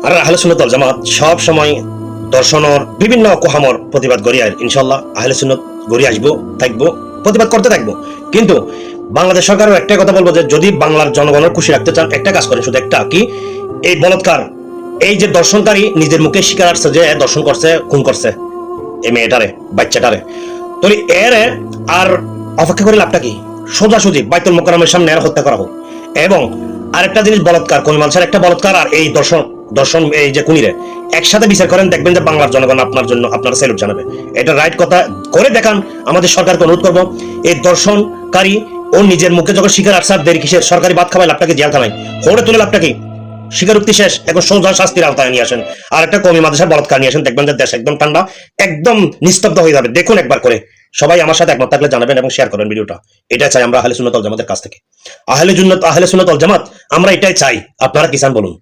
আর আহলে সুন্নাত ওয়াল জামাত সব সময় দর্শনের বিভিন্ন কোহামর প্রতিবাদ করি। আর ইনশাআল্লাহ আহলে সুন্নাত গড়ি আসবো, থাকবো, প্রতিবাদ করতে থাকবো। কিন্তু বাংলাদেশ সরকারও একটাই কথা বলবো যে যদি বাংলার জনগণের খুশি রাখতে চান একটা কাজ করেন, শুধু একটা, কি এই বলৎকার, এই যে দর্শনকারী নিজের মুখে স্বীকার আসছে যে দর্শন করছে, খুন করছে এই মেয়েটারে, বাচ্চাটারে, তো এর আর অপেক্ষা করে লাভটা কি? সোজাসুজি বাইতুল মোকাররমের সামনে এর হত্যা করা হোক। এবং আরেকটা জিনিস, বলৎকার, কোন মানুষের একটা বলৎকার আর এই দর্শন এই যে কুনিরে একসাথে বিচার করেন, দেখবেন যে বাংলার জনগণ আপনার জন্য আপনার স্যালুট জানাবে। এটা রাইট কথা করে দেখান। আমাদের সরকারকে অনুরোধ করবো, এই দর্শনকারী ও নিজের মুখে যখন শিকার আসার দেরি কিসের? সরকারি ভাত খাওয়ায় লাভটাকে, জেল খানায় হরে তুলে লাভটাকে, স্বীকারোক্তি শেষ, এখন সোজা শাস্তির আওতায় নিয়ে আসেন। আর একটা কমি মাদ্রাসার বলৎকার নিয়ে আসেন, দেখবেন যে দেশ একদম ঠান্ডা, একদম নিস্তব্ধ হয়ে যাবে। দেখুন একবার করে। সবাই আমার সাথে একমত থাকলে জানাবেন এবং শেয়ার করবেন ভিডিওটা। এটা চাই আমরা আহলে সুন্নাত ওয়াল জামাতের কাছ থেকে। আহলে সুন্নাত ওয়াল জামাত আমরা এটাই চাই। আপনারা কি চান বলুন?